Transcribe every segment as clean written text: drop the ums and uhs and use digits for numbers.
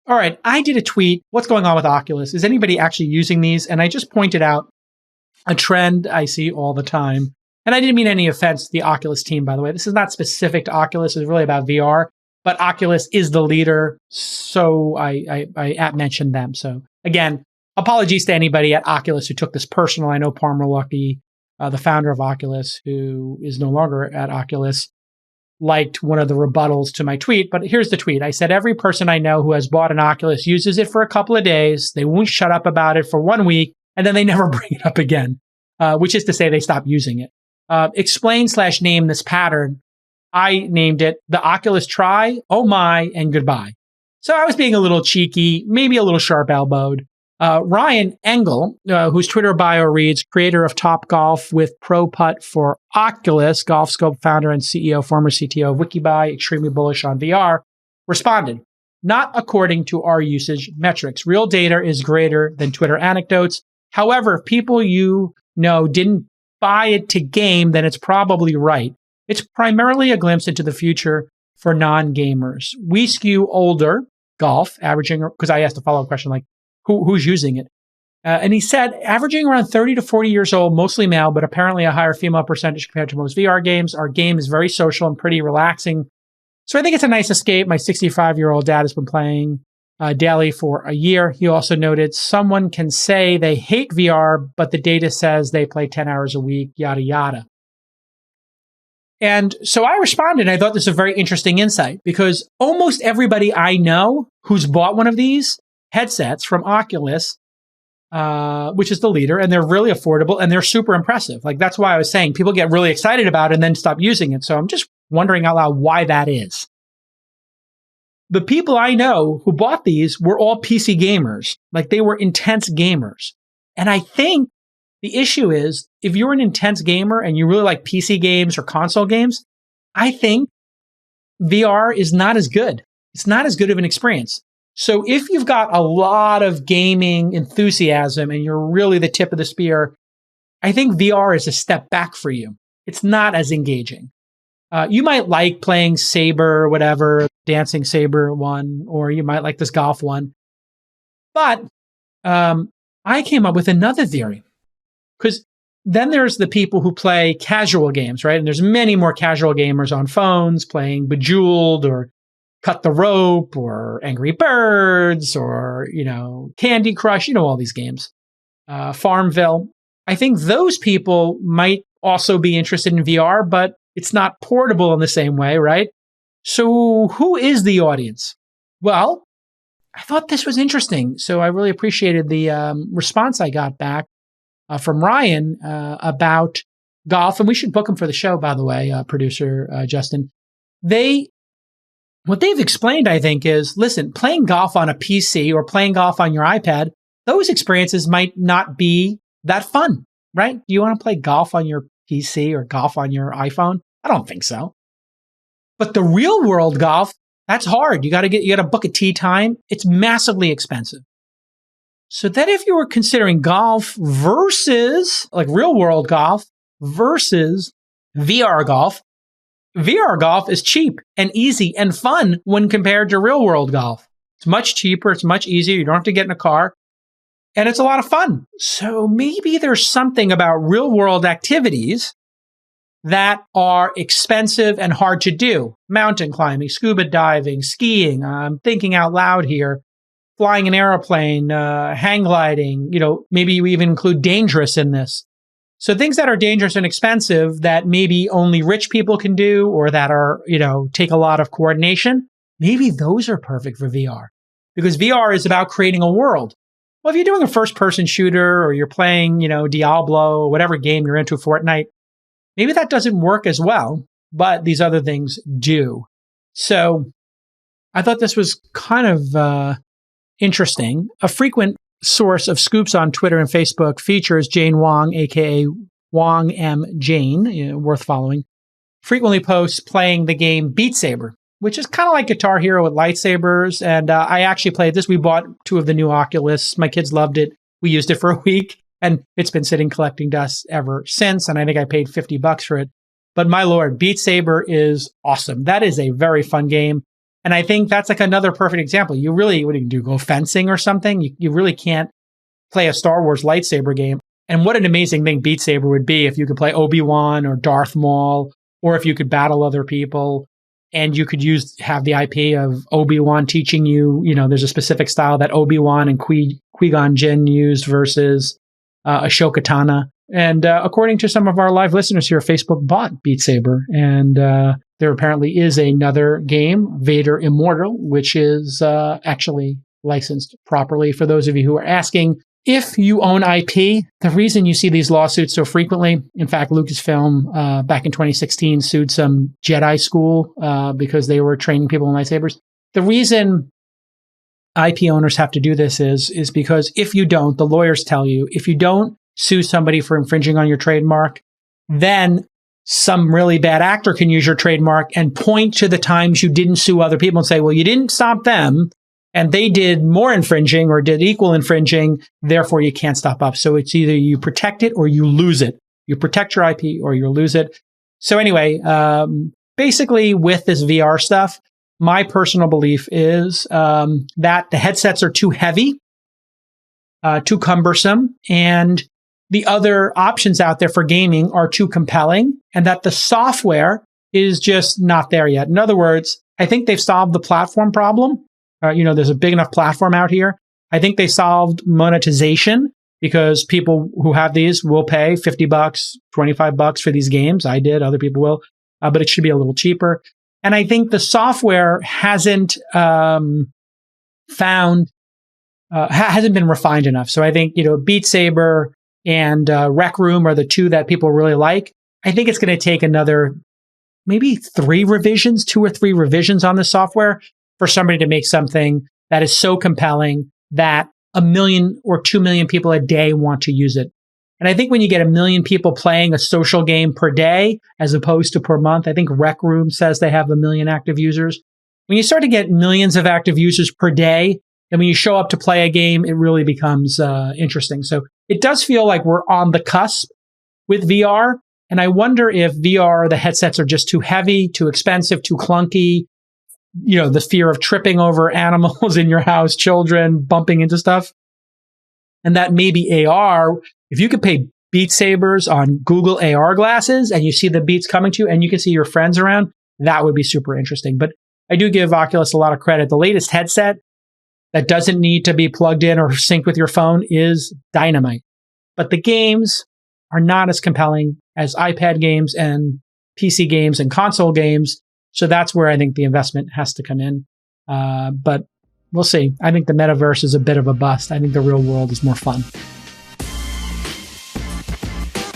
all right, I did a tweet. What's going on with Oculus? Is anybody actually using these? And I just pointed out a trend I see all the time. And I didn't mean any offense to the Oculus team, by the way. This is not specific to Oculus. It's really about VR. But Oculus is the leader, so I mentioned them. So again, apologies to anybody at Oculus who took this personal. I know Palmer Luckey, the founder of Oculus, who is no longer at Oculus, liked one of the rebuttals to my tweet. But here's the tweet. I said, every person I know who has bought an Oculus uses it for a couple of days. They won't shut up about it for 1 week, and then they never bring it up again, which is to say they stop using it. Explain/name this pattern. I named it the Oculus try, oh my, and goodbye. So I was being a little cheeky, maybe a little sharp-elbowed. Ryan Engel, whose Twitter bio reads, creator of Top Golf with Pro Putt for Oculus, Golf Scope founder and CEO, former CTO of Wikibuy, extremely bullish on VR, responded, not according to our usage metrics. Real data is greater than Twitter anecdotes. However, if people you know didn't buy it to game, then it's probably right. It's primarily a glimpse into the future for non-gamers. We skew older golf, averaging, because I asked a follow-up question like, who's using it? And he said, averaging around 30 to 40 years old, mostly male, but apparently a higher female percentage compared to most VR games. Our game is very social and pretty relaxing. So I think it's a nice escape. My 65-year-old dad has been playing daily for a year. He also noted someone can say they hate VR, but the data says they play 10 hours a week, yada, yada. And so I responded, and I thought this was a very interesting insight because almost everybody I know who's bought one of these headsets from Oculus, which is the leader, and they're really affordable and they're super impressive. Like, that's why I was saying people get really excited about it and then stop using it. So I'm just wondering out loud why that is. The people I know who bought these were all PC gamers. Like, they were intense gamers. And I think the issue is, if you're an intense gamer and you really like PC games or console games, I think VR is not as good. It's not as good of an experience. So if you've got a lot of gaming enthusiasm and you're really the tip of the spear, I think VR is a step back for you. It's not as engaging. You might like playing Saber or whatever, Dancing Saber one, or you might like this golf one. But I came up with another theory. Because then there's the people who play casual games, right? And there's many more casual gamers on phones playing Bejeweled or Cut the Rope or Angry Birds or, Candy Crush, all these games. Farmville. I think those people might also be interested in VR, but it's not portable in the same way, right? So who is the audience? Well, I thought this was interesting. So I really appreciated the response I got back from Ryan about golf. And we should book him for the show, by the way, producer Justin. What they've explained, I think, is, listen, playing golf on a PC or playing golf on your iPad, those experiences might not be that fun, right? Do you want to play golf on your PC or golf on your iPhone? I don't think so. But the real world golf, that's hard. You got to book a tee time. It's massively expensive. So then if you were considering golf versus like real world golf versus VR golf is cheap and easy and fun when compared to real world golf. It's much cheaper. It's much easier. You don't have to get in a car. And it's a lot of fun. So maybe there's something about real world activities that are expensive and hard to do. Mountain climbing, scuba diving, skiing. I'm thinking out loud here. Flying an airplane, hang gliding, maybe you even include dangerous in this. So things that are dangerous and expensive that maybe only rich people can do or that are, take a lot of coordination, maybe those are perfect for VR. Because VR is about creating a world. Well, if you're doing a first-person shooter or you're playing, Diablo or whatever game you're into, Fortnite, maybe that doesn't work as well, but these other things do. So I thought this was kind of interesting. A frequent source of scoops on Twitter and Facebook features Jane Wong, aka Wong M. Jane, worth following, frequently posts playing the game Beat Saber, which is kind of like Guitar Hero with lightsabers. And I actually played this. We bought 2 of the new Oculus. My kids loved it. We used it for a week, and it's been sitting collecting dust ever since. And I think I paid $50 for it. But my Lord, Beat Saber is awesome. That is a very fun game. And I think that's like another perfect example. You really, what do you do? Go fencing or something? You really can't play a Star Wars lightsaber game. And what an amazing thing Beat Saber would be if you could play Obi-Wan or Darth Maul, or if you could battle other people and you could have the IP of Obi-Wan teaching you, there's a specific style that Obi-Wan and Qui-Gon Jinn used versus Ashoka Tano. And according to some of our live listeners here, Facebook bought Beat Saber. And there apparently is another game, Vader Immortal, which is actually licensed properly. For those of you who are asking, if you own IP, the reason you see these lawsuits so frequently, in fact, Lucasfilm back in 2016 sued some Jedi school because they were training people in lightsabers. The reason IP owners have to do this is because if you don't, the lawyers tell you, if you don't sue somebody for infringing on your trademark, then some really bad actor can use your trademark and point to the times you didn't sue other people and say, well, you didn't stop them and they did more infringing or did equal infringing, therefore you can't stop us. So it's either you protect it or you lose it. You protect your IP or you lose it. So anyway, basically with this VR stuff, my personal belief is that the headsets are too heavy, too cumbersome, and the other options out there for gaming are too compelling, and that the software is just not there yet. In other words, I think they've solved the platform problem. There's a big enough platform out here. I think they solved monetization because people who have these will pay $50, $25 for these games. I did, other people will, but it should be a little cheaper. And I think the software hasn't hasn't been refined enough. So I think, Beat Saber and Rec Room are the two that people really like. I think it's going to take another maybe 2 or 3 revisions on the software for somebody to make something that is so compelling that 1 million or 2 million people a day want to use it. And I think when you get 1 million people playing a social game per day, as opposed to per month, I think Rec Room says they have 1 million active users. When you start to get millions of active users per day, and when you show up to play a game, it really becomes interesting. So it does feel like we're on the cusp with VR. And I wonder if VR, the headsets are just too heavy, too expensive, too clunky. The fear of tripping over animals in your house, children, bumping into stuff. And that maybe AR, if you could pay Beat Sabers on Google AR glasses and you see the beats coming to you and you can see your friends around, that would be super interesting. But I do give Oculus a lot of credit. The latest headset that doesn't need to be plugged in or synced with your phone is dynamite. But the games are not as compelling as iPad games and PC games and console games. So that's where I think the investment has to come in. But we'll see. I think the metaverse is a bit of a bust. I think the real world is more fun.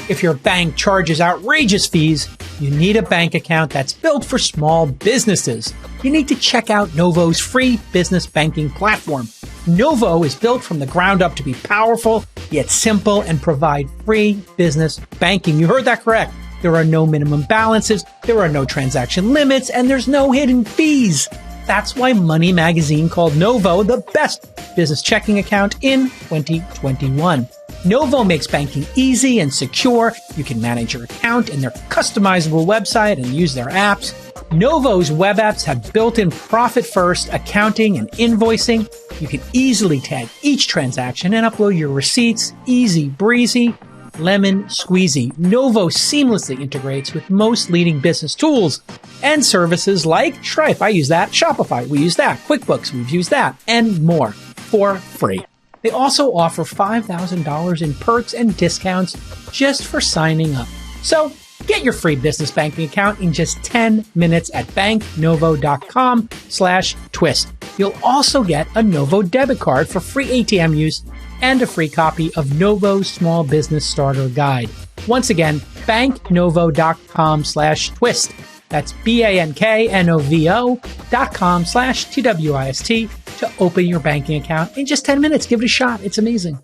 If your bank charges outrageous fees, you need a bank account that's built for small businesses. You need to check out Novo's free business banking platform. Novo is built from the ground up to be powerful, yet simple, and provide free business banking. You heard that correct. There are no minimum balances, there are no transaction limits, and there's no hidden fees. That's why Money Magazine called Novo the best business checking account in 2021. Novo makes banking easy and secure. You can manage your account in their customizable website and use their apps. Novo's web apps have built-in profit-first accounting and invoicing. You can easily tag each transaction and upload your receipts. Easy breezy. Lemon squeezy. Novo seamlessly integrates with most leading business tools and services like Stripe. I use that. Shopify. We use that. QuickBooks. We've used that. And more for free. They also offer $5,000 in perks and discounts just for signing up. So get your free business banking account in just 10 minutes at banknovo.com/twist. You'll also get a Novo debit card for free ATM use and a free copy of Novo's Small Business Starter Guide. Once again, banknovo.com/twist. That's BANKNOVO.com/TWIST to open your banking account in just 10 minutes. Give it a shot. It's amazing.